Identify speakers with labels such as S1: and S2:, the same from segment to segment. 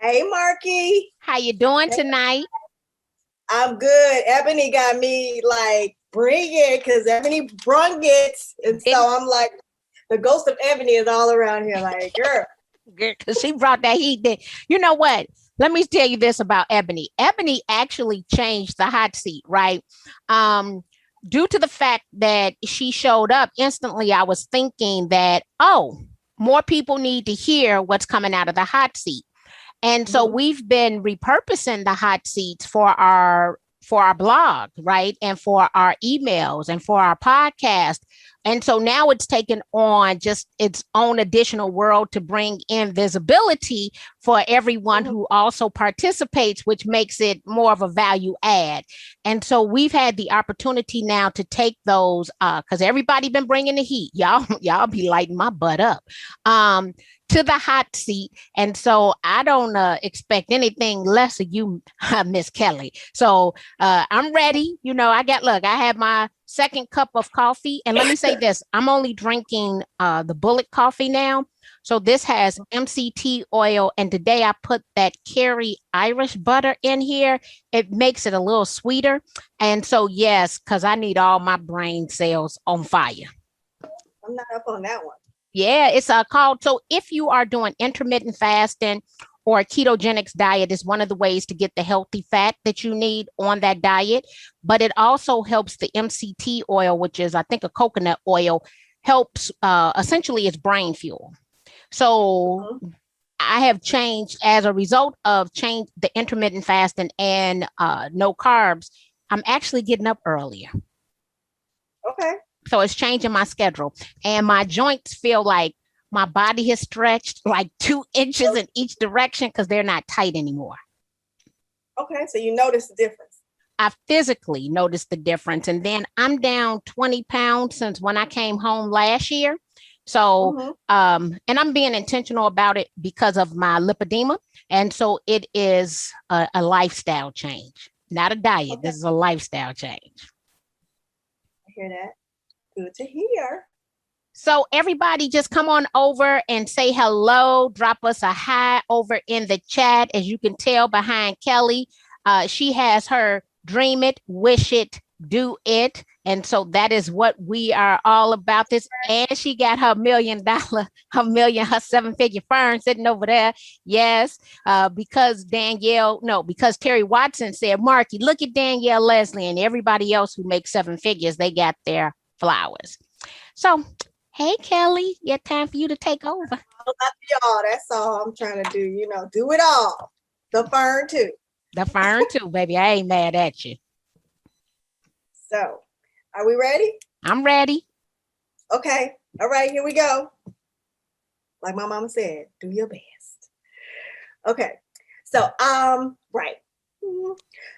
S1: Hey, Marky.
S2: How you doing
S1: Hey,
S2: tonight?
S1: I'm good. Ebony got me like bring it because Ebony brung it. And
S2: Didn't
S1: so I'm like, the ghost of Ebony is all around here. Like, girl.
S2: because she brought that heat. You know what? Let me tell you this about Ebony. Ebony actually changed the hot seat, right? Um, Due to the fact that she showed up instantly, I was thinking that, oh, more people need to hear what's coming out of the hot seat. And so
S1: Mhm.
S2: we've been repurposing the hot seats for our blog, right? And for our emails and for our podcast. And so now it's taken on just its own additional world to bring in visibility for everyone
S1: Mhm.
S2: who also participates, which makes it more of a value add. And so we've had the opportunity now to take those because everybody been bringing the heat. Y'all be lighting my butt up. Um, to the hot seat. And so I don't expect anything less of you, Miss Kelly. So I'm ready. I had my second cup of coffee. And let me say this, I'm only drinking the bullet coffee now. So this has MCT oil. And today I put that Kerry Irish butter in here. It makes it a little sweeter. And so, yes, because I need all my brain cells on fire.
S1: I'm not up on that one.
S2: Yeah, it's called. So if you are doing intermittent fasting or a ketogenics diet, is one of the ways to get the healthy fat that you need on that diet. But it also helps the MCT oil, which is, I think, a coconut oil, helps essentially it's brain fuel. So
S1: Mhm.
S2: I have changed as a result of change the intermittent fasting and no carbs. I'm actually getting up earlier.
S1: Okay.
S2: So it's changing my schedule. And my joints feel like my body has stretched like 2 inches in each direction because they're not tight anymore.
S1: Okay. So you notice the difference.
S2: I physically noticed the difference. And then I'm down 20 pounds since when I came home last year. So,
S1: Hmm.
S2: and I'm being intentional about it because of my lipedema. And so it is a lifestyle change, not a diet.
S1: Okay.
S2: This is a lifestyle change.
S1: I hear that. Good to hear.
S2: So everybody just come on over and say hello. Drop us a hi over in the chat. As you can tell behind Kelly, she has her dream it, wish it, do it. And so that is what we are all about this. And she got her $1 million, her 7-figure firm sitting over there. Yes, because because Terry Watson said, Marky, look at Danielle Leslie and everybody else who makes 7 figures. They got their flowers. So hey, Kelly, yeah, time for you to take over.
S1: All about y'all. That's all I'm trying to do. Do it all. The fern too.
S2: The fern too, baby. I ain't mad at you.
S1: So, are we ready?
S2: I'm ready.
S1: Okay. All right. Here we go. Like my mama said, do your best. Okay. So, right.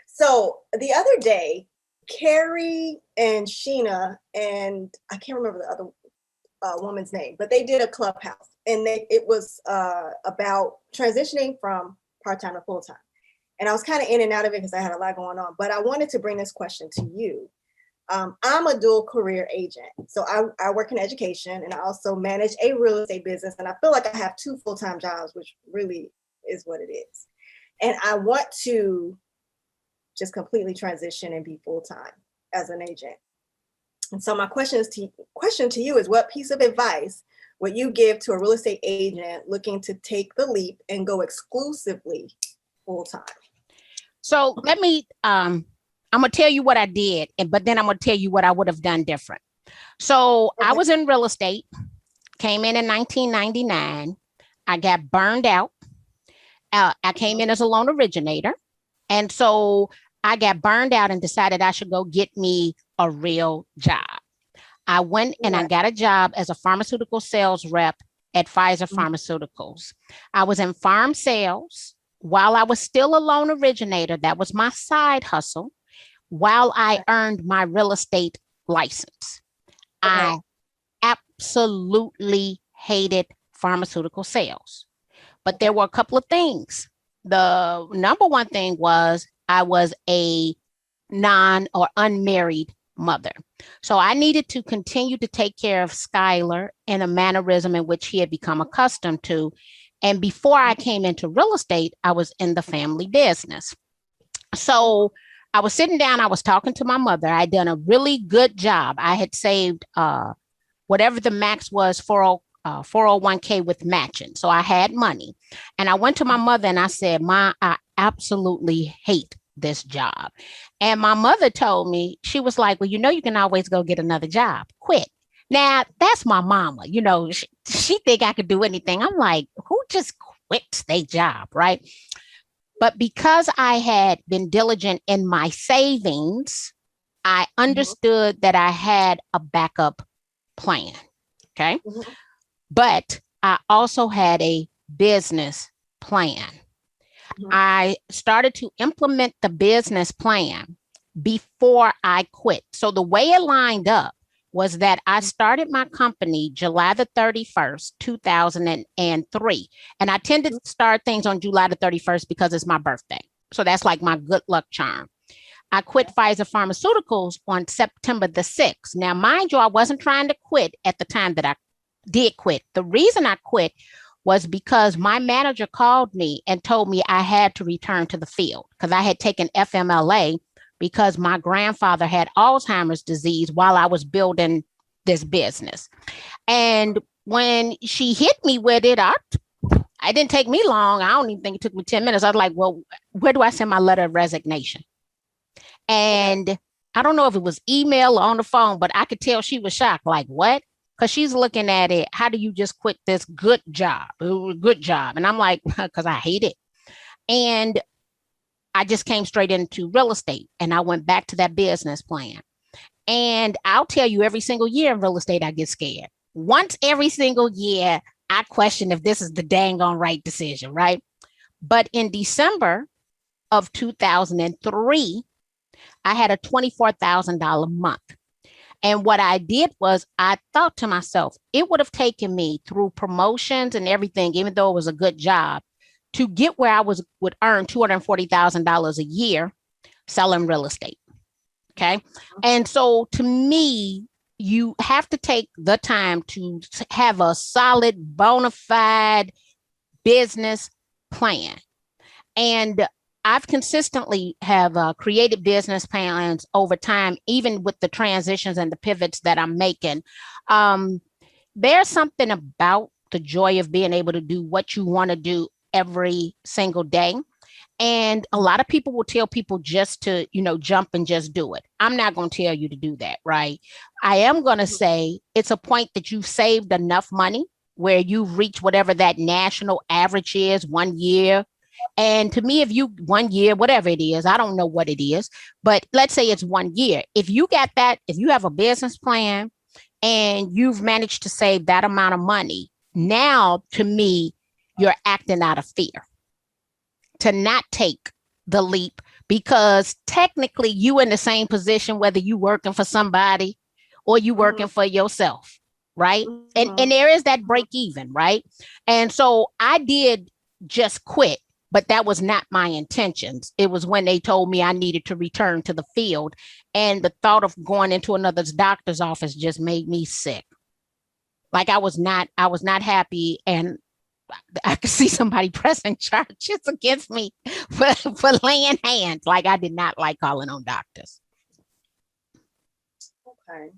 S1: So the other day, Carrie and Sheena and I can't remember the other woman's name, but they did a clubhouse, and it was about transitioning from part time to full time. And I was kind of in and out of it because I had a lot going on. But I wanted to bring this question to you. I'm a dual career agent. So I work in education and I also manage a real estate business. And I feel like I have two full time jobs, which really is what it is. And I want to just completely transition and be full time as an agent. And so my question to you is, what piece of advice would you give to a real estate agent looking to take the leap and go exclusively full time?
S2: So let me I'm gonna tell you what I did, but then I'm gonna tell you what I would have done different. So I
S1: Okay.
S2: was in real estate, came in 1999. I got burned out. I came in as a loan originator. And so I got burned out and decided I should go get me a real job. I went and I
S1: Right.
S2: got a job as a pharmaceutical sales rep at Pfizer Pharmaceuticals. I was in farm sales while I was still a loan originator. That was my side hustle while I earned my real estate license.
S1: Okay.
S2: I absolutely hated pharmaceutical sales, but there
S1: Okay.
S2: were a couple of things. The number one thing was I was a non or unmarried mother. So I needed to continue to take care of Skylar in a mannerism in which he had become accustomed to. And before I came into real estate, I was in the family business. So I was sitting down, I was talking to my mother. I'd done a really good job. I had saved whatever the max was for 401k with matching. So I had money. And I went to my mother and I said, Ma, I absolutely hate this job. And my mother told me, she was like, well, you can always go get another job. Quit. Now, that's my mama. She think I could do anything. I'm like, who just quits their job, right? But because I had been diligent in my savings, I understood that I had a backup plan. Okay. But I also had a business plan. I started to implement the business plan before I quit. So the way it lined up was that I started my company July the 31st, 2003. And I tend to start things on July the 31st because it's my birthday. So that's like my good luck charm. I quit Pfizer Pharmaceuticals on September the 6th. Now, mind you, I wasn't trying to quit at the time that I did quit. The reason I quit was because my manager called me and told me I had to return to the field because I had taken FMLA because my grandfather had Alzheimer's disease while I was building this business. And when she hit me with it, I didn't take me long. I don't even think it took me 10 minutes. I was like, well, where do I send my letter of resignation? And I don't know if it was email or on the phone, but I could tell she was shocked. Like, what? Because she's looking at it. How do you just quit this good job? Good job. And I'm like, because I hate it. And I just came straight into real estate and I went back to that business plan. And I'll tell you, every single year in real estate, I get scared. Once every single year, I question if this is the dang on right decision, right? But in December of 2003, I had a $24,000 month. And what I did was I thought to myself, it would have taken me through promotions and everything, even though it was a good job, to get where I would earn $240,000 a year selling real estate. Okay. And so to me, you have to take the time to have a solid, bona fide business plan. And I've consistently have created business plans over time, even with the transitions and the pivots that I'm making. There's something about the joy of being able to do what you want to do every single day. And a lot of people will tell people just to, jump and just do it. I'm not going to tell you to do that, right? I am going to say it's a point that you've saved enough money where you've reached whatever that national average is 1 year. And to me, if you 1 year, whatever it is, I don't know what it is, but let's say it's 1 year. If you got that, if you have a business plan and you've managed to save that amount of money, now to me, you're acting out of fear to not take the leap because technically you in the same position, whether you working for somebody or you working for yourself, right? And there is that break even, right? And so I did just quit, but that was not my intentions. It was when they told me I needed to return to the field. And the thought of going into another doctor's office just made me sick. Like I was not happy. And I could see somebody pressing charges against me for laying hands. Like I did not like calling on doctors.
S1: Okay.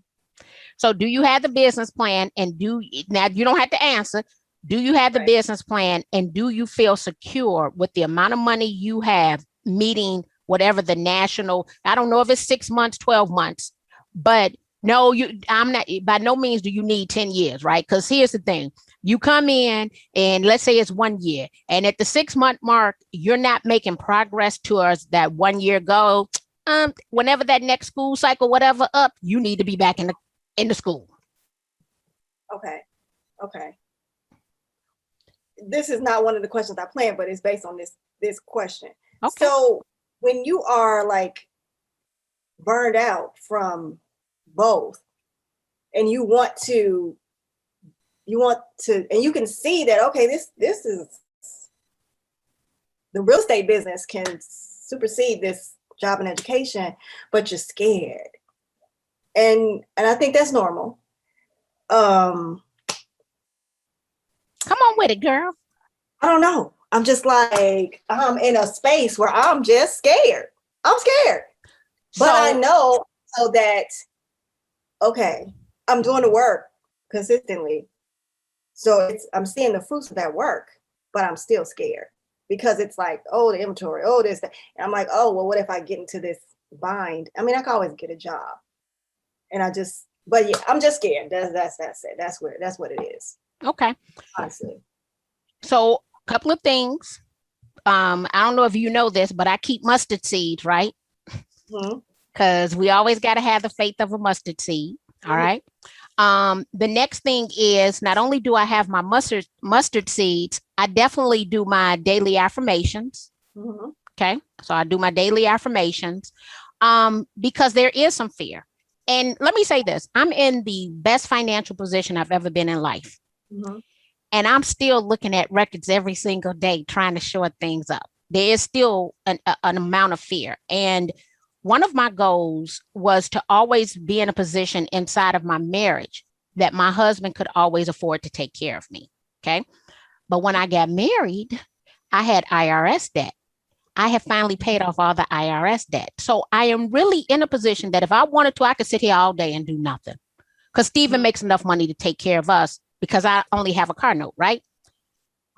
S2: So do you have the business plan now you don't have to answer. Do you have the business plan and do you feel secure with the amount of money you have meeting whatever the national, I don't know if it's 6 months, 12 months, but no, I'm not, by no means do you need 10 years, right? Because here's the thing. You come in and let's say it's 1 year and at the 6 month mark, you're not making progress towards that 1 year goal. Whenever that next school cycle, whatever up, you need to be back in the school.
S1: Okay. This is not one of the questions I planned, but it's based on this question. Okay. So when you are like burned out from both and you want to, and you can see that, okay, this is, the real estate business can supersede this job and education, but you're scared. And I think that's normal.
S2: Come on with it, girl.
S1: I don't know. I'm just like, I'm in a space where I'm just scared. I'm scared. But I know so that, okay, I'm doing the work consistently. So I'm seeing the fruits of that work, but I'm still scared because it's like, oh, the inventory, oh, this, that. And I'm like, oh, well, what if I get into this bind? I mean, I can always get a job. And but yeah, I'm just scared. That's it. That's what it is.
S2: Okay.
S1: Honestly.
S2: So a couple of things. I don't know if you know this, but I keep mustard seeds, right? Because we always got to have the faith of a mustard seed. All right. The next thing is not only do I have my mustard seeds, I definitely do my daily affirmations. Okay. So I do my daily affirmations because there is some fear. And let me say this, I'm in the best financial position I've ever been in life. And I'm still looking at records every single day, trying to shore things up. There is still an amount of fear. And one of my goals was to always be in a position inside of my marriage that my husband could always afford to take care of me. Okay. But when I got married, I had IRS debt. I have finally paid off all the IRS debt. So I am really in a position that if I wanted to, I could sit here all day and do nothing because Stephen makes enough money to take care of us because I only have a car note, right?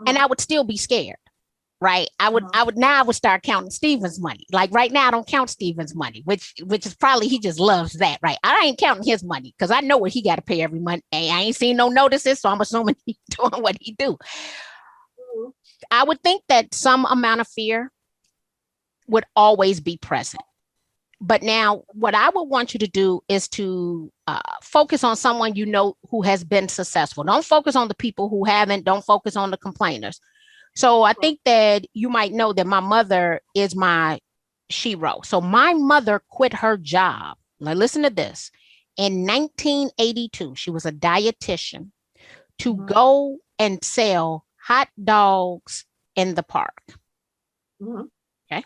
S2: And I would still be scared. Right. I would start counting Stephen's money. Like right now, I don't count Stephen's money, which is probably he just loves that. Right. I ain't counting his money because I know what he got to pay every month. And I ain't seen no notices. So I'm assuming he's doing what he do. I would think that some amount of fear would always be present. But now what I would want you to do is to focus on someone you know who has been successful. Don't focus on the people who haven't. Don't focus on the complainers. So I think that you might know that my mother is my shero. So my mother quit her job. Now listen to this. In 1982, she was a dietitian to go and sell hot dogs in the park. Okay.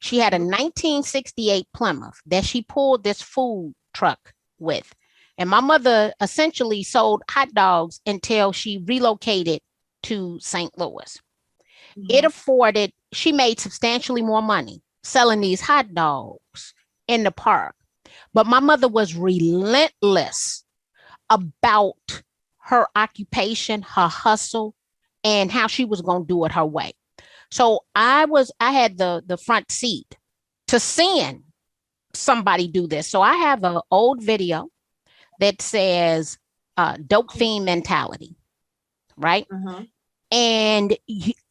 S2: She had a 1968 Plymouth that she pulled this food truck with. And my mother essentially sold hot dogs until she relocated to St. Louis. She made substantially more money selling these hot dogs in the park. But my mother was relentless about her occupation, her hustle, and how she was going to do it her way. So I had the front seat to seeing somebody do this. So I have an old video that says dope fiend mentality, right? And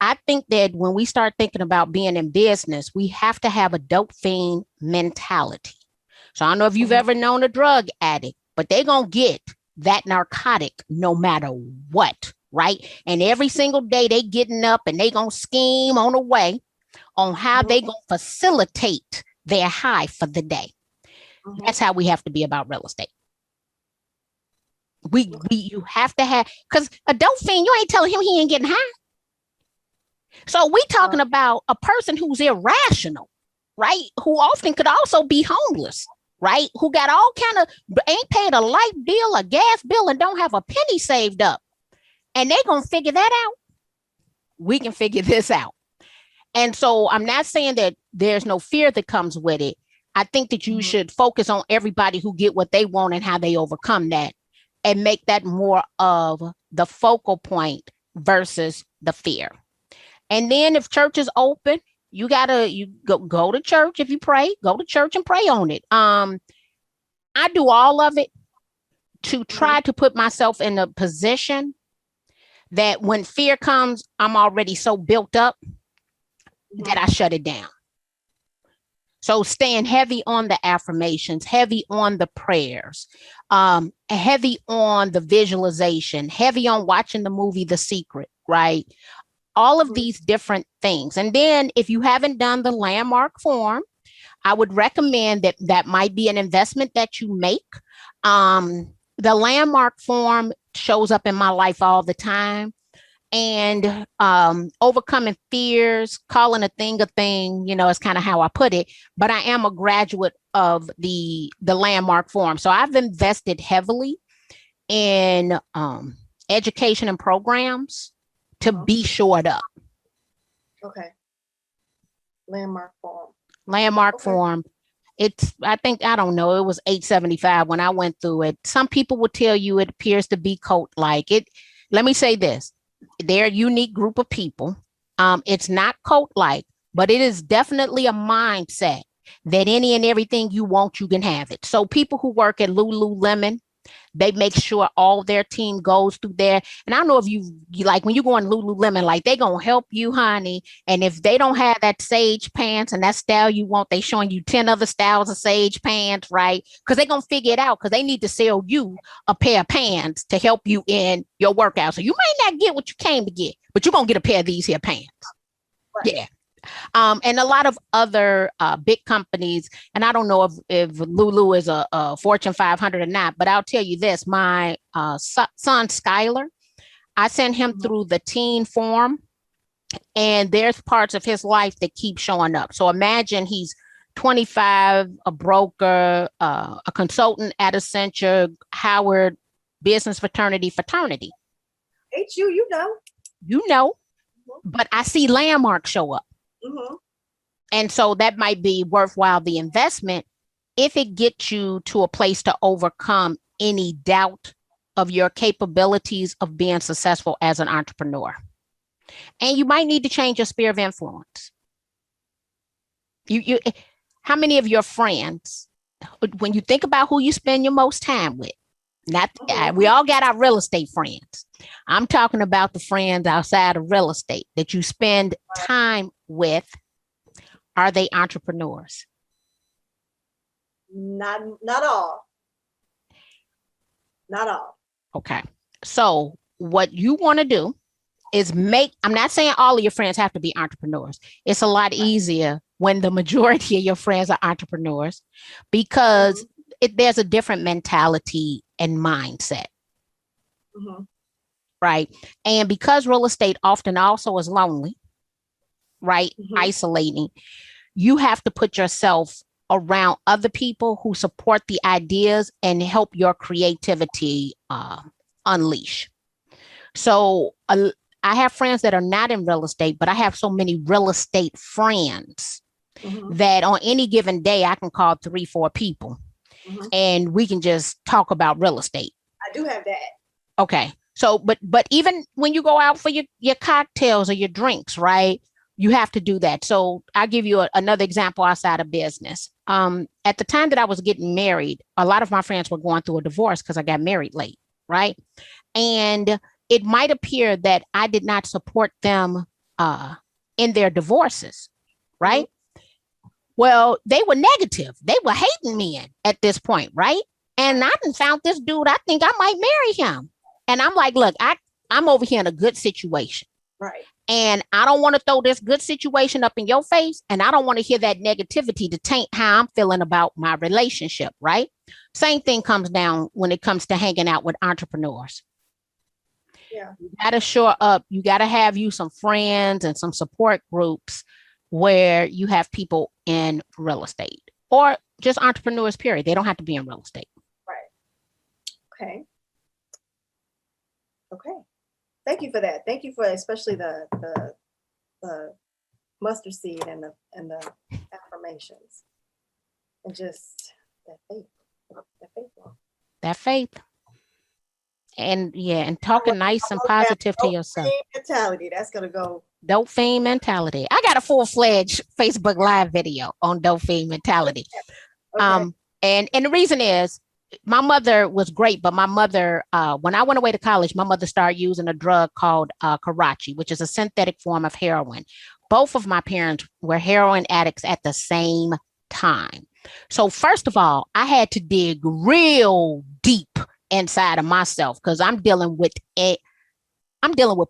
S2: I think that when we start thinking about being in business, we have to have a dope fiend mentality. So I don't know if you've ever known a drug addict, but they're going to get that narcotic no matter what, right? And every single day they getting up and they going to scheme on a way on how they going to facilitate their high for the day. That's how we have to be about real estate. You have to have, because a dope fiend, you ain't telling him he ain't getting high. So we talking about a person who's irrational, right? Who often could also be homeless, right? Who got all kind of, ain't paid a light bill, a gas bill, and don't have a penny saved up. And they gonna figure that out. We can figure this out. And so I'm not saying that there's no fear that comes with it. I think that you should focus on everybody who get what they want and how they overcome that, and make that more of the focal point versus the fear. And then if church is open, you go to church. If you pray, go to church and pray on it. I do all of it to try to put myself in a position that when fear comes, I'm already so built up that I shut it down. So staying heavy on the affirmations, heavy on the prayers, heavy on the visualization, heavy on watching the movie The Secret, right? All of these different things. And then if you haven't done the landmark form, I would recommend that might be an investment that you make. The landmark form shows up in my life all the time. And overcoming fears, calling a thing, is kind of how I put it. But I am a graduate of the landmark form. So I've invested heavily in education and programs to be shored up.
S1: Okay. Landmark form.
S2: Landmark form. It's, I think, I don't know, it was $8.75 when I went through it. Some people will tell you it appears to be coat-like. It. Let me say this. They're a unique group of people. It's not coat-like, but it is definitely a mindset that any and everything you want, you can have it. So people who work at Lululemon, they make sure all their team goes through there. And I don't know if you like when you go on Lululemon, like they gonna help you, honey. And if they don't have that sage pants and that style you want, they showing you 10 other styles of sage pants, right? Because they're gonna figure it out because they need to sell you a pair of pants to help you in your workout. So you may not get what you came to get, but you're gonna get a pair of these here pants. Right. Yeah. And a lot of other big companies, and I don't know if Lulu is a Fortune 500 or not, but I'll tell you this, my son, Skylar, I sent him through the teen form, and there's parts of his life that keep showing up. So imagine he's 25, a broker, a consultant at Accenture, Howard Business Fraternity.
S1: Ain't you know.
S2: You know, but I see landmarks show up.
S1: Mm-hmm.
S2: And so that might be worthwhile, the investment, if it gets you to a place to overcome any doubt of your capabilities of being successful as an entrepreneur. And you might need to change your sphere of influence. How many of your friends, when you think about who you spend your most time with, we all got our real estate friends. I'm talking about the friends outside of real estate that you spend time with. Are they entrepreneurs?
S1: Not all. Not all.
S2: Okay. So what you want to do is I'm not saying all of your friends have to be entrepreneurs. It's a lot easier when the majority of your friends are entrepreneurs because there's a different mentality and mindset. Mm-hmm. Right. And because real estate often also is lonely, right? Mm-hmm. Isolating, you have to put yourself around other people who support the ideas and help your creativity unleash. So I have friends that are not in real estate, but I have so many real estate friends that on any given day, I can call 3-4 people and we can just talk about real estate.
S1: I do have that.
S2: Okay. So, but even when you go out for your cocktails or your drinks, right, you have to do that. So I'll give you another example outside of business. At the time that I was getting married, a lot of my friends were going through a divorce because I got married late, right? And it might appear that I did not support them in their divorces, right? Well, they were negative. They were hating me at this point, right? And I done found this dude, I think I might marry him. And I'm like, look, I'm over here in a good situation.
S1: Right.
S2: And I don't want to throw this good situation up in your face. And I don't want to hear that negativity to taint how I'm feeling about my relationship. Right. Same thing comes down when it comes to hanging out with entrepreneurs.
S1: Yeah.
S2: You got to shore up. You got to have you some friends and some support groups where you have people in real estate or just entrepreneurs, period. They don't have to be in real estate.
S1: Right. Okay. Okay. Thank you for that. Thank you for especially the mustard seed and the affirmations and just that faith.
S2: That faith. And yeah, and talking nice and positive to yourself.
S1: Mentality. That's gonna go.
S2: Dope fiend mentality. I got a full-fledged Facebook Live video on dope fiend mentality. Okay. And the reason is, my mother was great, but my mother, when I went away to college, my mother started using a drug called Karachi, which is a synthetic form of heroin. Both of my parents were heroin addicts at the same time. So first of all, I had to dig real deep inside of myself because I'm dealing with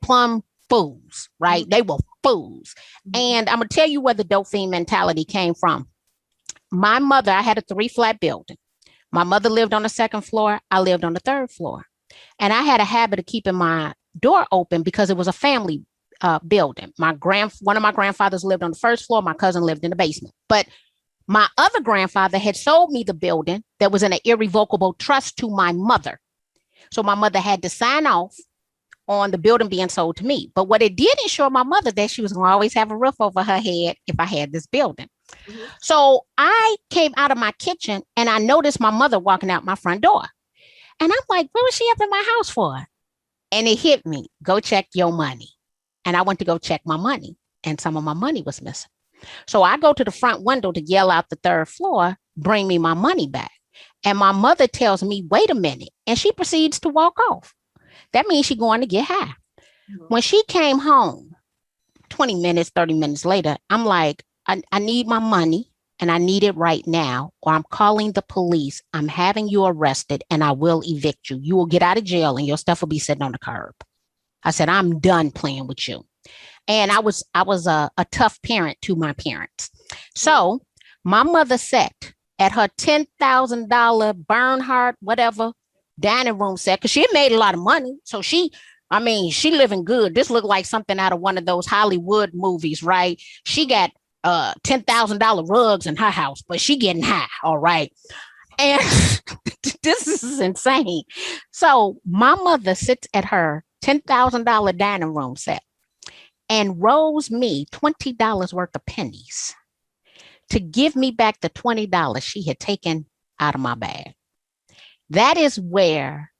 S2: plum fools, right? They were fools. And I'm going to tell you where the dope fiend mentality came from. My mother, I had a 3-flat building. My mother lived on the 2nd floor. I lived on the 3rd floor. And I had a habit of keeping my door open because it was a family building. One of my grandfathers lived on the 1st floor. My cousin lived in the basement. But my other grandfather had sold me the building that was in an irrevocable trust to my mother. So my mother had to sign off on the building being sold to me. But what it did ensure my mother that she was going to always have a roof over her head if I had this building. Mm-hmm. So I came out of my kitchen and I noticed my mother walking out my front door. And I'm like, what was she up in my house for? And it hit me, go check your money. And I went to go check my money and some of my money was missing. So I go to the front window to yell out the third floor, bring me my money back. And my mother tells me, wait a minute. And she proceeds to walk off. That means she's going to get high. Mm-hmm. When she came home, 20 minutes, 30 minutes later, I'm like, I need my money and I need it right now, or I'm calling the police. I'm having you arrested and I will evict you. You will get out of jail and your stuff will be sitting on the curb. I said, I'm done playing with you. And I was a tough parent to my parents. So my mother sat at her $10,000 Bernhardt, whatever, dining room set, because she made a lot of money. So she living good. This looked like something out of one of those Hollywood movies, right? She got $10,000 rugs in her house, but she getting high, all right? And this is insane. So my mother sits at her $10,000 dining room set and rolls me $20 worth of pennies to give me back the $20 she had taken out of my bag. That is where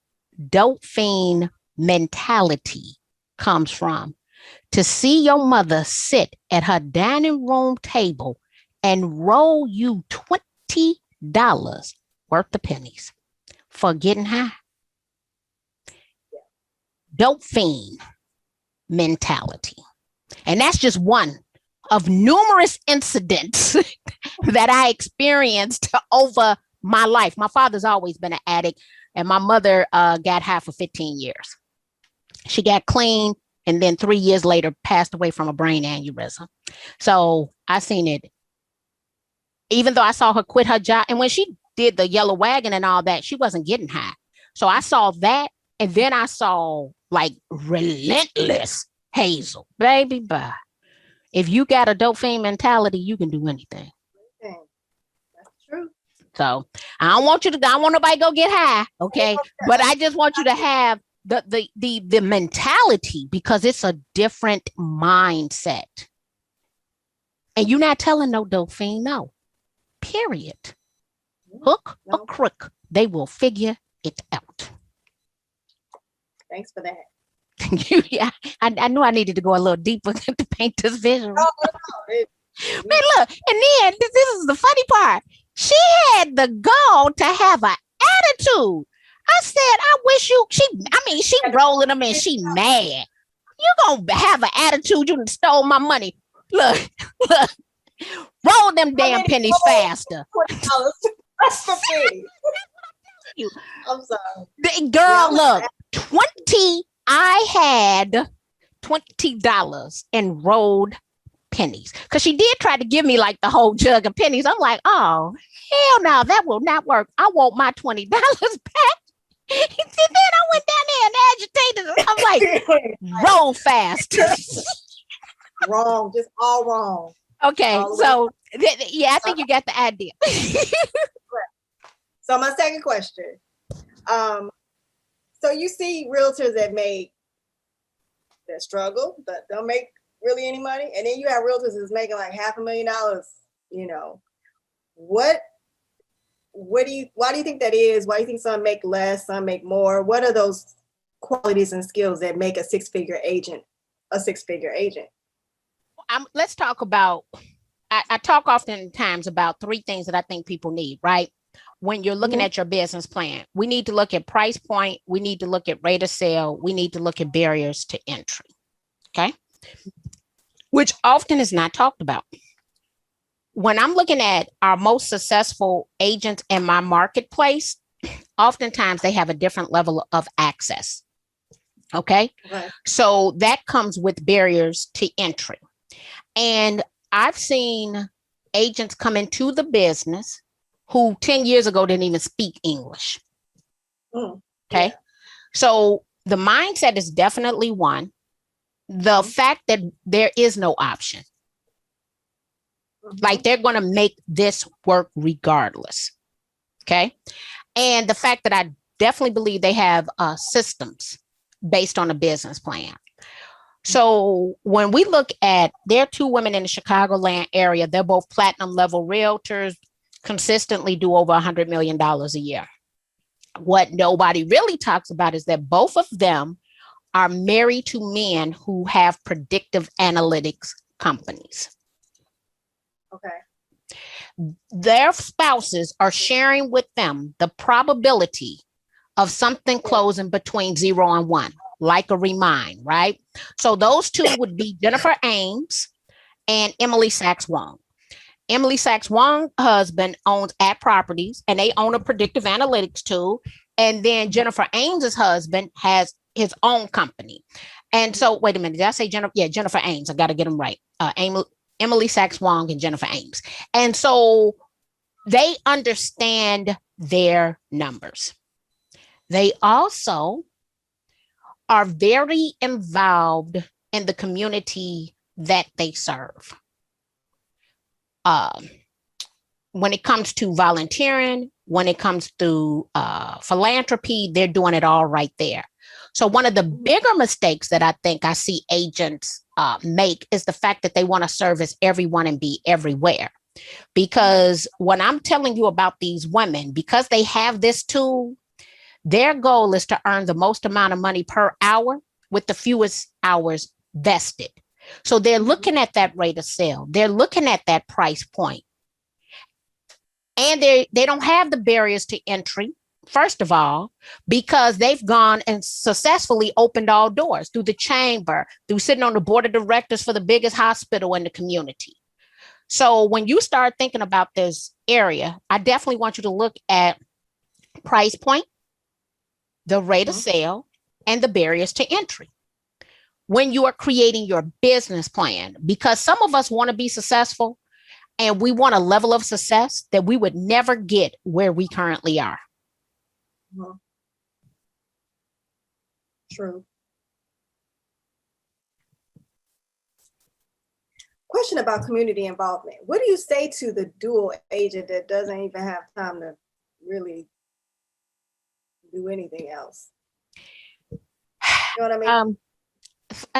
S2: dope fiend mentality comes from. To see your mother sit at her dining room table and roll you $20 worth of pennies for getting high. Dope fiend mentality. And that's just one of numerous incidents that I experienced over my life. My father's always been an addict, and my mother got high for 15 years. She got clean, and then 3 years later passed away from a brain aneurysm. So I seen it. Even though I saw her quit her job, and when she did the yellow wagon and all that, she wasn't getting high. So I saw that, and then I saw like relentless Hazel. Baby, bye. If you got a dope fiend mentality, you can do anything.
S1: Okay. That's true.
S2: So I don't want nobody to go get high, okay? But I just want you to have the mentality, because it's a different mindset. And you're not telling no dope fiend no. Period. Hook or crook, they will figure it out.
S1: Thanks for that.
S2: Yeah, I knew I needed to go a little deeper to paint this visual.
S1: No.
S2: Man, look, and then this is the funny part. She had the gall to have an attitude. I said, I wish she rolling them and she mad. You gonna have an attitude, you done stole my money. Look, roll them damn pennies faster.
S1: I'm sorry.
S2: Girl, look, I had $20 in rolled pennies, because she did try to give me like the whole jug of pennies. I'm like, oh, hell no, that will not work. I want my $20 back. And then I went down there and agitated. I'm like, roll fast.
S1: Wrong, just all wrong.
S2: Okay, so yeah, I think you got the idea.
S1: So my second question. So you see realtors that struggle, but don't make really any money. And then you have realtors that's making like $500,000, why do you think that is? Why do you think some make less, some make more? What are those qualities and skills that make a six-figure agent a six-figure agent?
S2: Let's talk about, I talk oftentimes about three things that I think people need, right? When you're looking at your business plan, we need to look at price point. We need to look at rate of sale. We need to look at barriers to entry. Okay. Which often is not talked about. When I'm looking at our most successful agents in my marketplace, oftentimes they have a different level of access. Okay. Right. So that comes with barriers to entry. And I've seen agents come into the business who 10 years ago didn't even speak English. Okay. Yeah. So the mindset is definitely one. The fact that there is no option. Like they're going to make this work regardless. Okay. And the fact that I definitely believe they have systems based on a business plan. So when we look at, there are two women in the Chicagoland area, they're both platinum level realtors, consistently do over $100 million a year. What nobody really talks about is that both of them are married to men who have predictive analytics companies.
S1: Okay.
S2: Their spouses are sharing with them the probability of something closing between 0 and 1, like a remind, right? So those two would be Jennifer Ames and Emily Sachs Wong. Emily Sachs Wong's husband owns At Properties, and they own a predictive analytics tool. And then Jennifer Ames's husband has his own company. And so, wait a minute, did I say Jennifer? Yeah, Jennifer Ames. I got to get them right. Emily Sachs Wong and Jennifer Ames. And so they understand their numbers. They also are very involved in the community that they serve. When it comes to volunteering, when it comes to philanthropy, they're doing it all right there. So one of the bigger mistakes that I think I see agents make is the fact that they want to service everyone and be everywhere. Because when I'm telling you about these women, because they have this tool, their goal is to earn the most amount of money per hour with the fewest hours vested. So they're looking at that rate of sale. They're looking at that price point. And they don't have the barriers to entry, first of all, because they've gone and successfully opened all doors through the chamber, through sitting on the board of directors for the biggest hospital in the community. So when you start thinking about this area, I definitely want you to look at price point, the rate of sale, and the barriers to entry when you are creating your business plan, because some of us want to be successful and we want a level of success that we would never get where we currently are.
S1: True. Question about community involvement. What do you say to the dual agent that doesn't even have time to really do anything else? You know what I mean?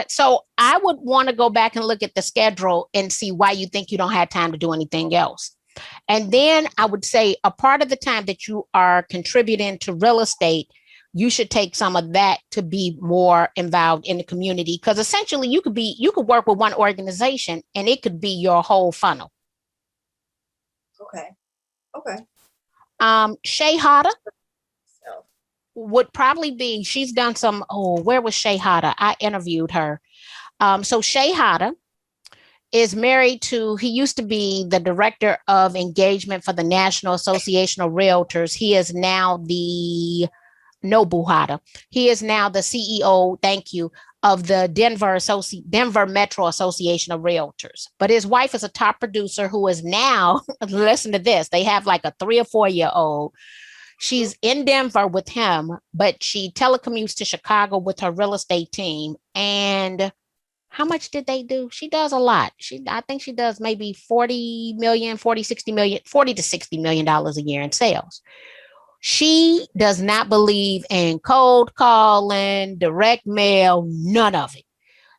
S2: So I would want to go back and look at the schedule and see why you think you don't have time to do anything else. And then I would say a part of the time that you are contributing to real estate, you should take some of that to be more involved in the community. Because essentially you could work with one organization and it could be your whole funnel.
S1: Okay.
S2: Shay Hada would probably be, she's done some, where was Shay Hada? I interviewed her. So Shay Hada is married to, he used to be the director of engagement for the National Association of Realtors. He is now the, Nobu Hada. He is now the CEO, thank you, of the Denver Metro Association of Realtors. But his wife is a top producer who is now, listen to this, they have like a 3 or 4 year old. She's in Denver with him, but she telecommutes to Chicago with her real estate team. And how much did they do? She does a lot. I think she does maybe 40 to 60 million dollars a year in sales. She does not believe in cold calling, direct mail, none of it.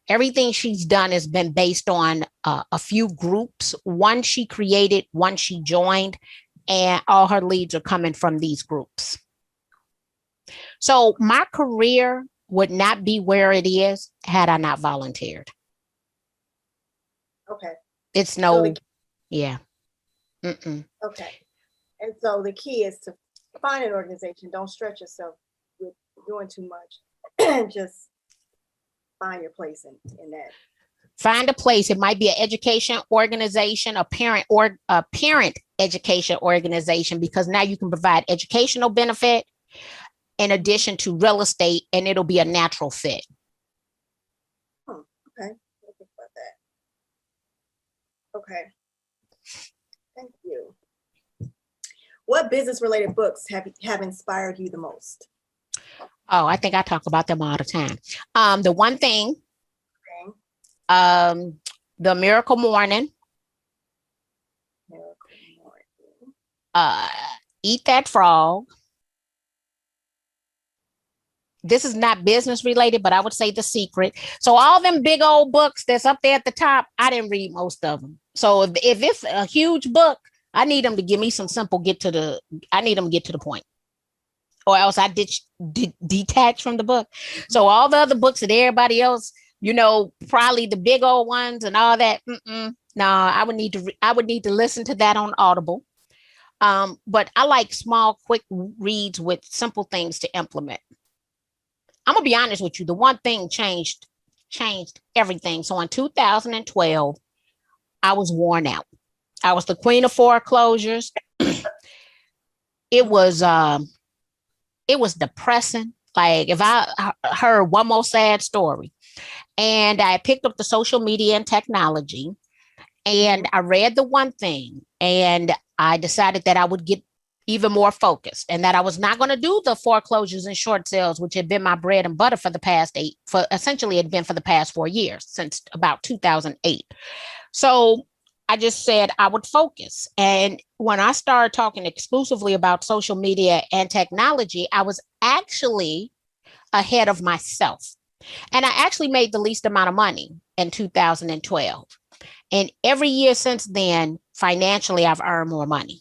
S2: Everything she's done has been based on a few groups. One she created, one she joined, and all her leads are coming from these groups. So my career would not be where it is had I not volunteered.
S1: Okay.
S2: It's no, yeah. Mm-mm.
S1: Okay. And so the key is to find an organization. Don't stretch yourself with doing too much. Just find your place in that.
S2: Find a place. It might be an education organization, a parent education organization, because now you can provide educational benefit in addition to real estate, and it'll be a natural fit.
S1: Okay. I'll think about that. Okay. Thank you. What business-related books have inspired you the most?
S2: Oh, I think I talk about them all the time. The One Thing, The Miracle Morning, Eat That Frog, this is not business related, but I would say The Secret. So all them big old books that's up there at the top, I didn't read most of them. So if it's a huge book, I need them to give me some simple I need them to get to the point, or else I detach from the book. So all the other books that everybody else, probably the big old ones and all that. No, I would need to listen to that on Audible. But I like small, quick reads with simple things to implement. I'm gonna be honest with you. The one thing changed everything. So in 2012, I was worn out. I was the queen of foreclosures. It was depressing. Like if I heard one more sad story, and I picked up the social media and technology, and I read the one thing, and I decided that I would get even more focused, and that I was not going to do the foreclosures and short sales, which had been my bread and butter for the past 4 years, since about 2008. So I just said I would focus. And when I started talking exclusively about social media and technology, I was actually ahead of myself. And I actually made the least amount of money in 2012. And every year since then, financially, I've earned more money.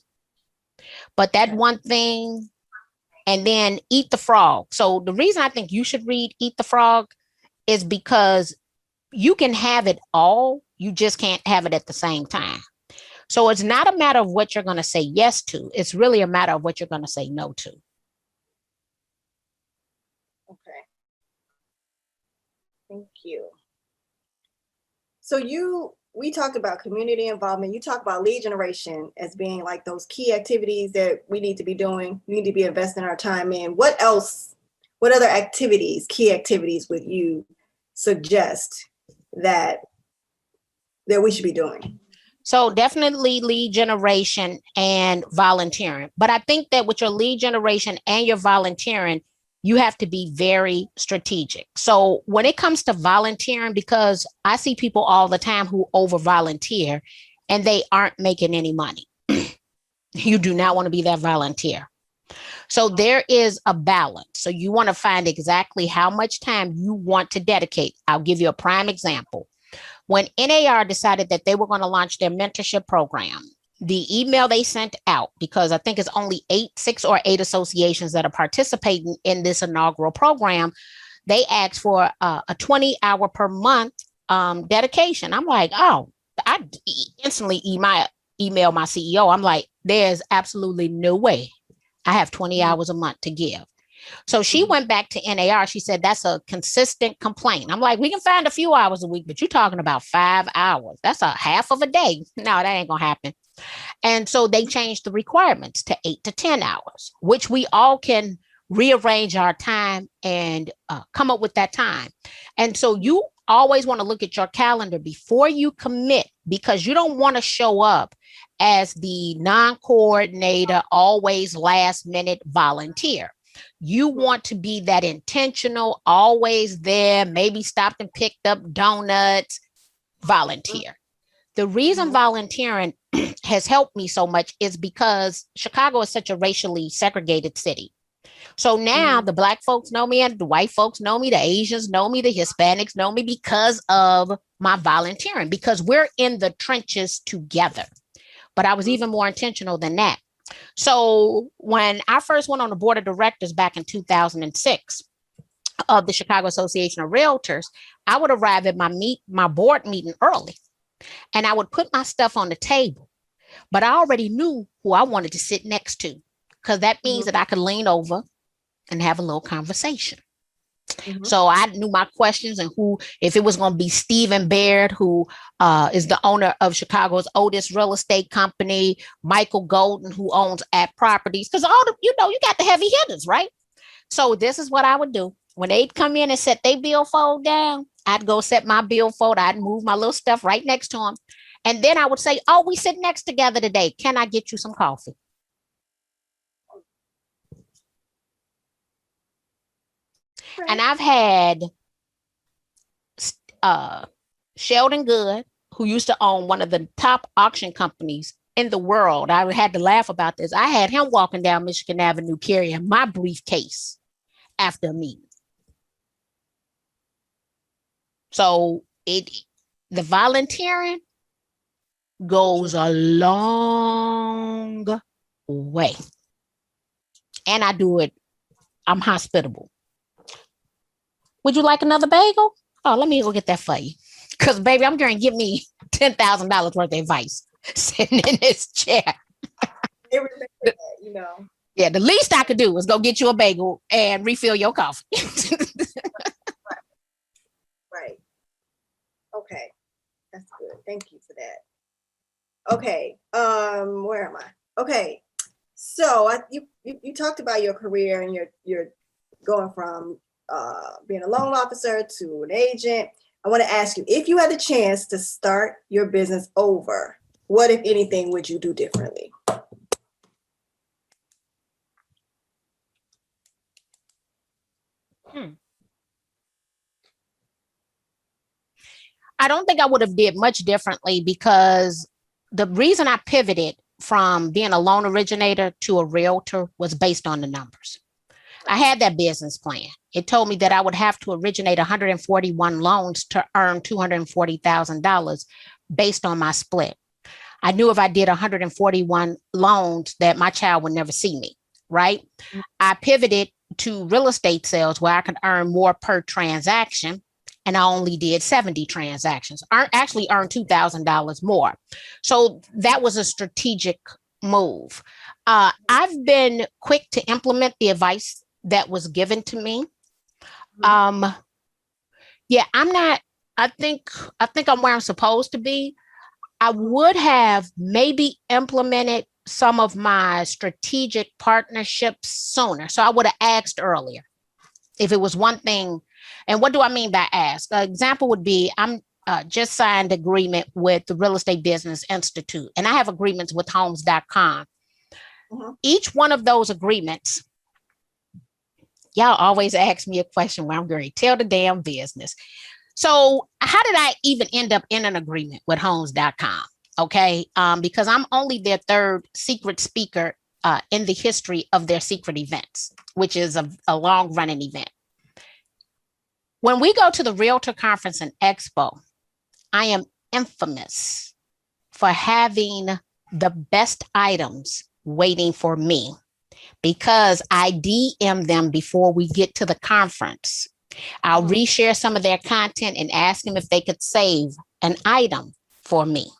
S2: But that one thing, and then Eat the Frog. So the reason I think you should read Eat the Frog is because you can have it all. You just can't have it at the same time. So it's not a matter of what you're going to say yes to. It's really a matter of what you're going to say no to.
S1: Okay. Thank you. So we talked about community involvement. You talk about lead generation as being like those key activities that we need to be doing. We need to be investing our time in. What else? What other activities, key activities, would you suggest that we should be doing?
S2: So definitely lead generation and volunteering. But I think that with your lead generation and your volunteering, you have to be very strategic. So when it comes to volunteering, because I see people all the time who over volunteer and they aren't making any money. You do not want to be that volunteer. So there is a balance. So you want to find exactly how much time you want to dedicate. I'll give you a prime example. When NAR decided that they were going to launch their mentorship program, the email they sent out, because I think it's only 6 or 8 associations that are participating in this inaugural program, they asked for a 20-hour per month dedication. I'm like, oh, I instantly email my CEO. I'm like, there's absolutely no way I have 20 hours a month to give. So she went back to NAR. She said, that's a consistent complaint. I'm like, we can find a few hours a week, but you're talking about 5 hours. That's a half of a day. No, that ain't going to happen. And so they changed the requirements to 8 to 10 hours, which we all can rearrange our time and come up with that time. And so you always want to look at your calendar before you commit, because you don't want to show up as the non-coordinator, always last minute volunteer. You want to be that intentional, always there, maybe stopped and picked up donuts, volunteer. The reason volunteering has helped me so much is because Chicago is such a racially segregated city. So now the Black folks know me, and the white folks know me, the Asians know me, the Hispanics know me because of my volunteering, because we're in the trenches together. But I was even more intentional than that. So when I first went on the board of directors back in 2006 of the Chicago Association of Realtors, I would arrive at my board meeting early, and I would put my stuff on the table. But I already knew who I wanted to sit next to, because that means that I could lean over and have a little conversation. So I knew my questions, and if it was going to be Stephen Baird, who is the owner of Chicago's oldest real estate company, Michael Golden, who owns App Properties, because you got the heavy hitters, right? So this is what I would do. When they'd come in and set their billfold down, I'd go set my billfold. I'd move my little stuff right next to them. And then I would say, oh, we sit next together today. Can I get you some coffee? Right. And I've had Sheldon Good, who used to own one of the top auction companies in the world. I had to laugh about this. I had him walking down Michigan Avenue carrying my briefcase after a meeting. So the volunteering goes a long way. And I do it. I'm hospitable. Would you like another bagel? Oh, let me go get that for you. Because, baby, I'm going to give me $10,000 worth of advice sitting in this chair.
S1: They remember that, you know.
S2: Yeah, the least I could do is go get you a bagel and refill your coffee.
S1: Right. Okay. That's good. Thank you for that. Okay. Where am I? Okay. So you talked about your career and you're going from being a loan officer to an agent. I want to ask you, if you had the chance to start your business over, what, if anything, would you do differently?
S2: I don't think I would have did much differently, because the reason I pivoted from being a loan originator to a realtor was based on the numbers. I had that business plan. It told me that I would have to originate 141 loans to earn $240,000 based on my split. I knew if I did 141 loans that my child would never see me, right? I pivoted to real estate sales where I could earn more per transaction, and I only did 70 transactions. Actually earned $2,000 more. So that was a strategic move. I've been quick to implement the advice that was given to me. Yeah, I think I'm where I'm supposed to be. I would have maybe implemented some of my strategic partnerships sooner. So I would have asked earlier if it was one thing. And what do I mean by ask? An example would be, I'm just signed agreement with the Real Estate Business Institute, and I have agreements with homes.com. Each one of those agreements, y'all always ask me a question where I'm going to tell the damn business. So how did I even end up in an agreement with homes.com? Okay. Because I'm only their third secret speaker in the history of their secret events, which is a long running event. When we go to the Realtor Conference and Expo, I am infamous for having the best items waiting for me, because I DM them before we get to the conference. I'll reshare some of their content and ask them if they could save an item for me.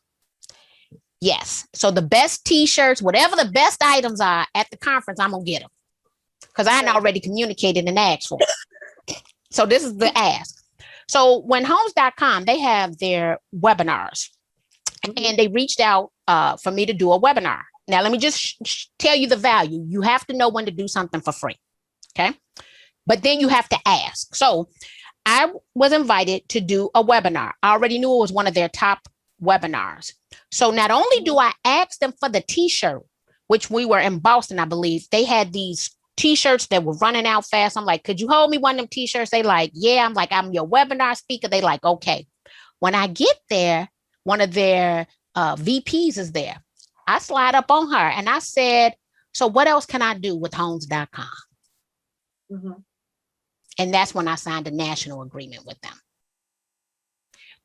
S2: Yes. So the best t-shirts, whatever the best items are at the conference, I'm going to get them, because I already communicated and asked for it. So this is the ask. So when homes.com, they have their webinars, and they reached out for me to do a webinar. Now, let me just tell you the value. You have to know when to do something for free. Okay. But then you have to ask. So I was invited to do a webinar. I already knew it was one of their top webinars. So not only do I ask them for the t-shirt, which we were in Boston, I believe, they had these t-shirts that were running out fast. I'm like, could you hold me one of them t-shirts? They like, yeah. I'm like, I'm your webinar speaker. They like, okay. When I get there, one of their VPs is there. I slide up on her and I said, so what else can I do with homes.com? And that's when I signed a national agreement with them.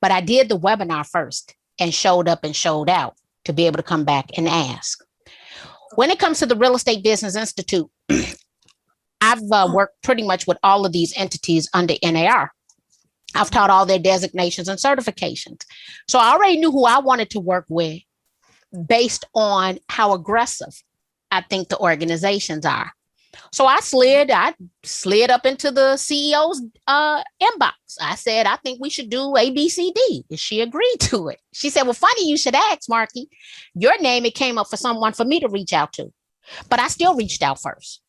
S2: But I did the webinar first and showed up and showed out to be able to come back and ask. When it comes to the Real Estate Business Institute, I've worked pretty much with all of these entities under NAR. I've taught all their designations and certifications. So I already knew who I wanted to work with based on how aggressive I think the organizations are. So I slid up into the CEO's inbox. I said, I think we should do A, B, C, D. And she agreed to it. She said, well, funny you should ask, Marki. Your name, it came up for someone for me to reach out to. But I still reached out first.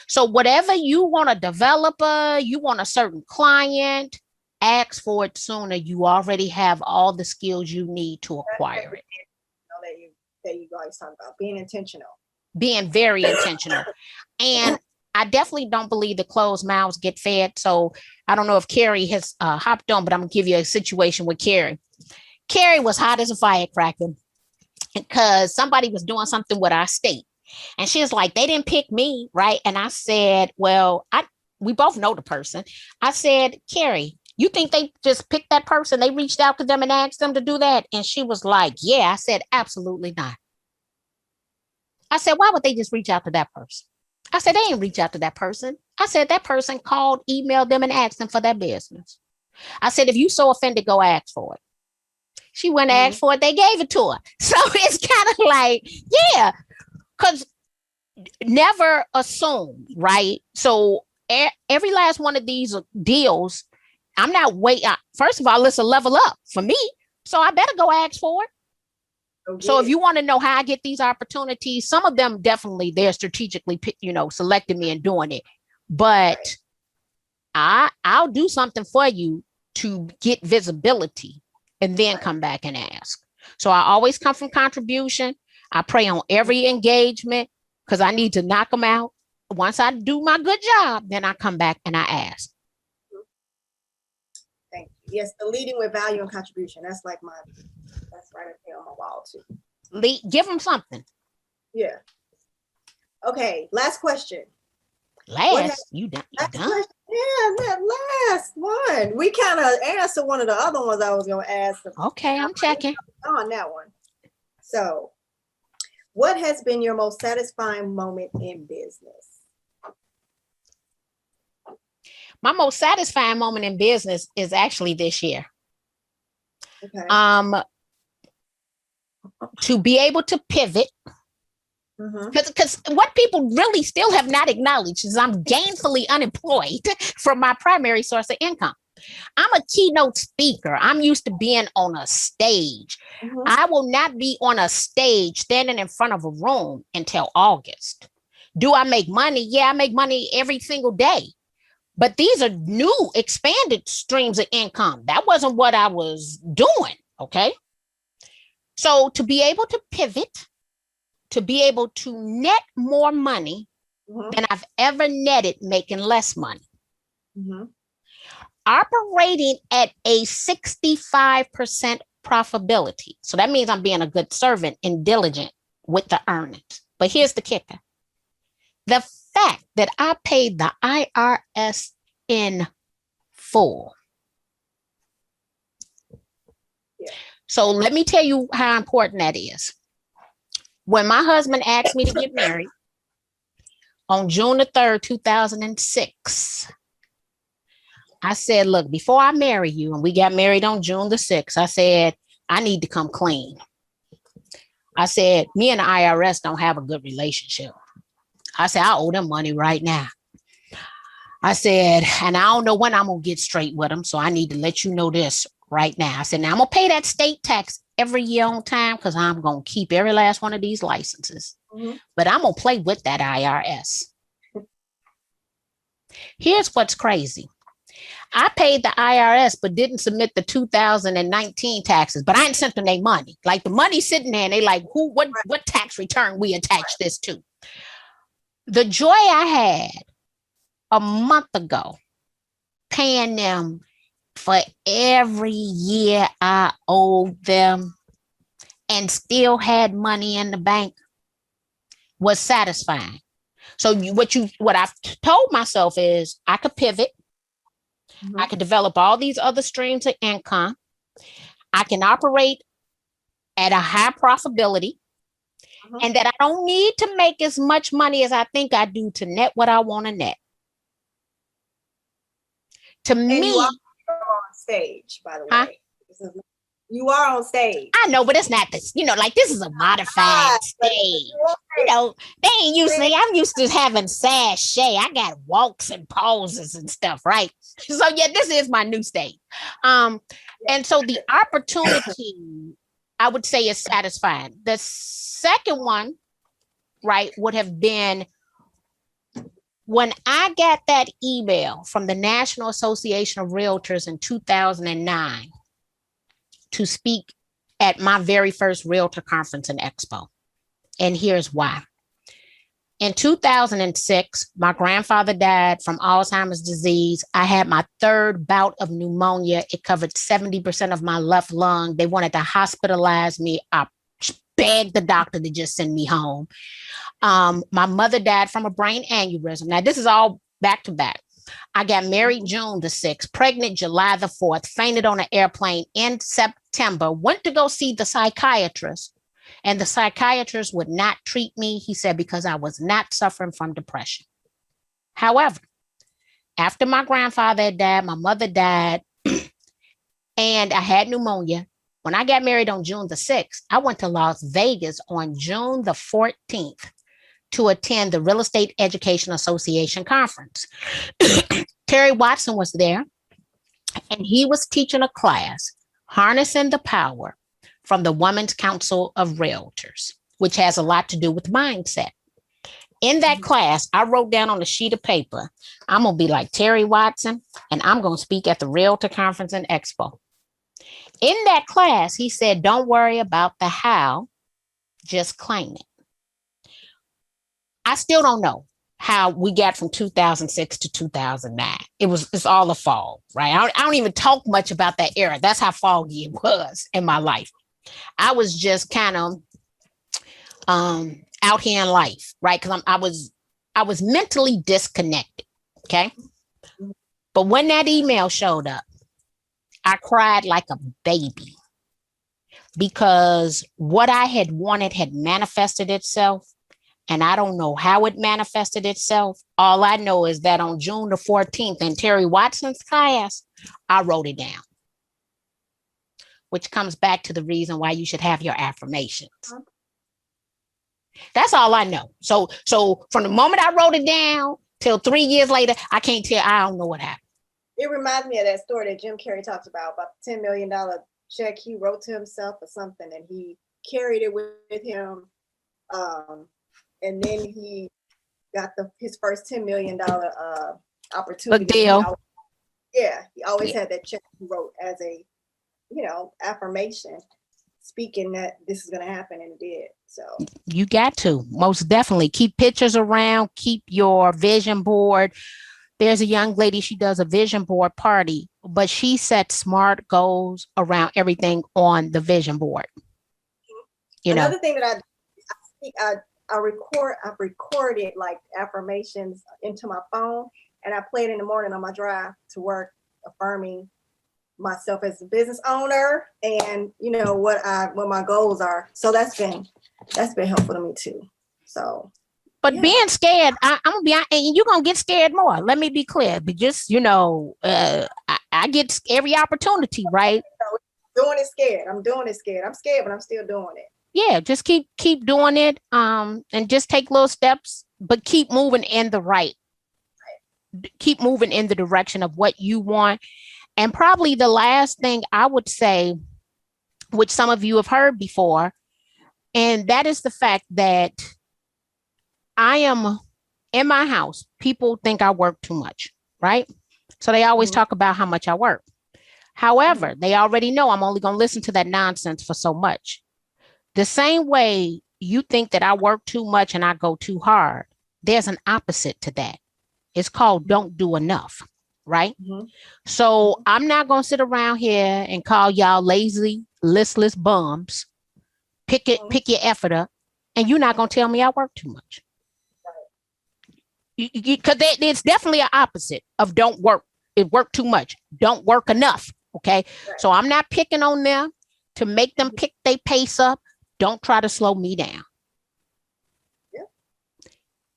S2: So whatever you want, a developer, you want a certain client, ask for it sooner. You already have all the skills you need to acquire it.
S1: That you guys talk about being intentional.
S2: Being very intentional. And I definitely don't believe the closed mouths get fed. So I don't know if Carrie has hopped on, but I'm going to give you a situation with Carrie. Carrie was hot as a firecracker because somebody was doing something with our state. And she was like, they didn't pick me, right? And I said, well, we both know the person. I said, Carrie, You think they just picked that person? They reached out to them and asked them to do that? And she was like, yeah. I said, absolutely not. I said, why would they just reach out to that person? I said, they didn't reach out to that person. I said, that person called, emailed them, and asked them for their business. I said, if you so offended, go ask for it. She went and asked for it. They gave it to her. So it's kind of like, yeah, because never assume, right? So every last one of these deals, I'm not waiting. First of all, it's a level up for me. So I better go ask for it. Okay. So if you want to know how I get these opportunities, some of them definitely they're strategically, selecting me and doing it. But I'll do something for you to get visibility and then come back and ask. So I always come from contribution. I pray on every engagement because I need to knock them out. Once I do my good job, then I come back and I ask.
S1: Thank you. Yes, the leading with value and contribution. That's right up here on my wall too.
S2: Give them something.
S1: Yeah. Okay, last question.
S2: You done?
S1: Yeah, that last one. We kind of answered one of the other ones I was going to ask.
S2: Okay, I'm checking.
S1: On that one. So, what has been your most satisfying moment in business?
S2: My most satisfying moment in business is actually this year.
S1: Okay.
S2: To be able to pivot. Because what people really still have not acknowledged is I'm gainfully unemployed from my primary source of income. I'm a keynote speaker. I'm used to being on a stage. I will not be on a stage standing in front of a room until August. Do I make money? Yeah, I make money every single day. But these are new expanded streams of income. That wasn't what I was doing. Okay. So to be able to pivot, to be able to net more money than I've ever netted making less money. Operating at a 65% profitability. So that means I'm being a good servant and diligent with the earnings. But here's the kicker. The fact that I paid the IRS in full. Yeah. So let me tell you how important that is. When my husband asked me to get married on June the 3rd, 2006, I said, look, before I marry you, and we got married on June the 6th, I said, I need to come clean. I said, me and the IRS don't have a good relationship. I said, I owe them money right now. I said, and I don't know when I'm going to get straight with them. So I need to let you know this right now. I said, now I'm going to pay that state tax every year on time because I'm going to keep every last one of these licenses. But I'm going to play with that IRS. Here's what's crazy. I paid the IRS, but didn't submit the 2019 taxes, but I ain't sent them their money. Like the money sitting there and they like, what tax return we attach this to? The joy I had a month ago, paying them for every year I owed them and still had money in the bank was satisfying. So what I've told myself is I could pivot. I could develop all these other streams of income. I can operate at a high profitability and that I don't need to make as much money as I think I do to net what I want to net. To me,
S1: you are on stage, by the way. You are on stage.
S2: I know, but it's not this, like this is a modified stage. They ain't used to, I'm used to having sashay. I got walks and poses and stuff, right? So yeah, this is my new stage. And so the opportunity, I would say, is satisfying. The second one, right, would have been when I got that email from the National Association of Realtors in 2009 to speak at my very first Realtor Conference and Expo. And here's why. In 2006, my grandfather died from Alzheimer's disease. I had my third bout of pneumonia. It covered 70% of my left lung. They wanted to hospitalize me. I begged the doctor to just send me home. My mother died from a brain aneurysm. Now, this is all back to back. I got married June the 6th, pregnant July the 4th, fainted on an airplane in September, went to go see the psychiatrist, and the psychiatrist would not treat me. He said, because I was not suffering from depression. However, after my grandfather had died, my mother died, and I had pneumonia. When I got married on June the 6th, I went to Las Vegas on June the 14th to attend the Real Estate Education Association conference. Terry Watson was there, and he was teaching a class, Harnessing the Power from the Women's Council of Realtors, which has a lot to do with mindset. In that class, I wrote down on a sheet of paper, I'm going to be like Terry Watson, and I'm going to speak at the Realtor Conference and Expo. In that class, he said, don't worry about the how, just claim it. I still don't know how we got from 2006 to 2009. It's all a fog, right? I don't even talk much about that era. That's how foggy it was in my life. I was just kind of out here in life, right? Because I was mentally disconnected. Okay. But when that email showed up, I cried like a baby because what I had wanted had manifested itself. And I don't know how it manifested itself. All I know is that on June the 14th in Terry Watson's class, I wrote it down, which comes back to the reason why you should have your affirmations. That's all I know. So from the moment I wrote it down till 3 years later, I can't tell. I don't know what happened.
S1: It reminds me of that story that Jim Carrey talks about the $10 million check he wrote to himself or something, and he carried it with him. And then he got his first $10 million opportunity.
S2: Good deal.
S1: He always had that check he wrote as a, affirmation, speaking that this is going to happen, and it did. So
S2: you got to most definitely keep pictures around, keep your vision board. There's a young lady, she does a vision board party, but she sets smart goals around everything on the vision board.
S1: Another thing that I've recorded like affirmations into my phone, and I play it in the morning on my drive to work, affirming myself as a business owner and what my goals are. So that's been helpful to me too. So
S2: but being scared, I'm gonna be, and you're gonna get scared more. Let me be clear. But just I get every opportunity, right?
S1: Doing it scared. I'm doing it scared. I'm scared, but I'm still doing it.
S2: Yeah, just keep doing it, and just take little steps, but keep moving in the keep moving in the direction of what you want. And probably the last thing I would say, which some of you have heard before, and that is the fact that I am in my house. People think I work too much, right? So they always talk about how much I work. However, they already know I'm only going to listen to that nonsense for so much. The same way you think that I work too much and I go too hard, there's an opposite to that. It's called don't do enough, right? So I'm not going to sit around here and call y'all lazy, listless bums. Pick your effort up, and you're not going to tell me I work too much. Because it's definitely an opposite of don't work. It work too much. Don't work enough. Okay. Right. So I'm not picking on them to make them pick their pace up. Don't try to slow me down. Yeah.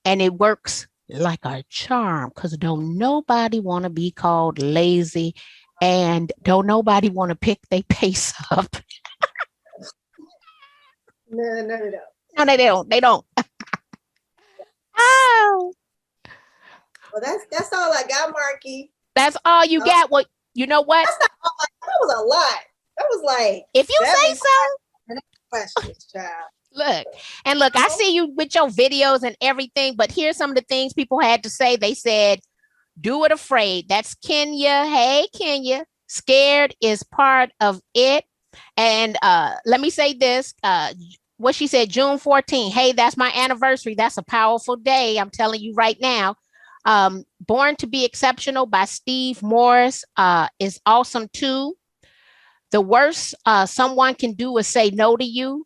S2: And it works like a charm because don't nobody want to be called lazy, and don't nobody want to pick their pace up.
S1: No, they don't.
S2: No, they don't. They don't. Oh.
S1: Well, that's all I got, Marki.
S2: That's all you got. Well, you know what?
S1: That was a lot. That was like,
S2: if you say so.
S1: Questions, child.
S2: Look, I see you with your videos and everything, but here's some of the things people had to say. They said, do it afraid. That's Kenya. Hey, Kenya. Scared is part of it. And let me say this. What she said, June 14. Hey, that's my anniversary. That's a powerful day. I'm telling you right now. Born to be Exceptional by Steve Morris is awesome too. The worst someone can do is say no to you.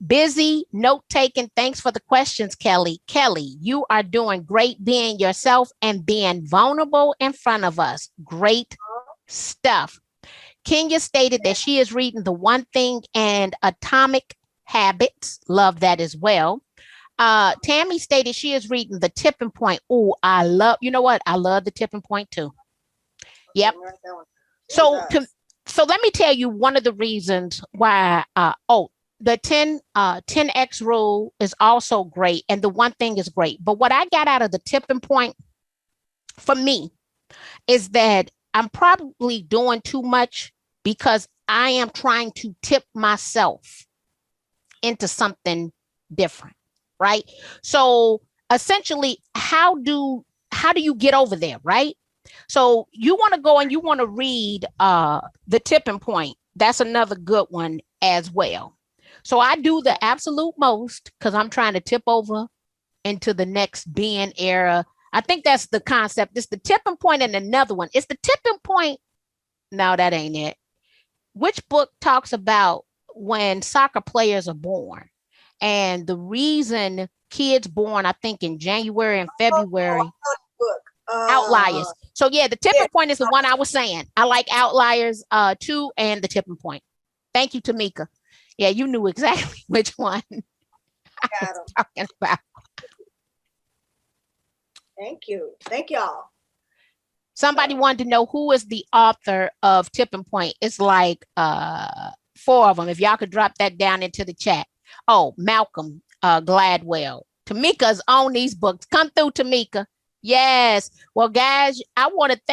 S2: Busy note taking. Thanks for the questions, Kelly. Kelly, you are doing great being yourself and being vulnerable in front of us. Great stuff. Kenya stated that she is reading The One Thing and Atomic Habits. Love that as well. Tammy stated she is reading The Tipping Point. Oh, I love, you know what? I love The Tipping Point too. Yep. So let me tell you one of the reasons why, the 10x rule is also great. And The One Thing is great. But what I got out of The Tipping Point for me is that I'm probably doing too much because I am trying to tip myself into something different, right? So essentially, how do you get over there, right? So you want to go and you want to read The Tipping Point. That's another good one as well. So I do the absolute most because I'm trying to tip over into the next being era. I think that's the concept. It's The Tipping Point and another one. It's The Tipping Point. No, that ain't it. Which book talks about when soccer players are born and the reason kids born, I think in January and February, Outliers. So yeah, The Tipping Point is the one I was saying. I like Outliers too, and The Tipping Point. Thank you, Tamika. Yeah, you knew exactly which one I was talking about.
S1: Thank you. Thank y'all.
S2: Somebody wanted to know who is the author of Tipping Point. It's like 4 of them. If y'all could drop that down into the chat. Oh, Malcolm Gladwell. Tamika's on these books. Come through, Tamika. Yes. Well, guys, I want to thank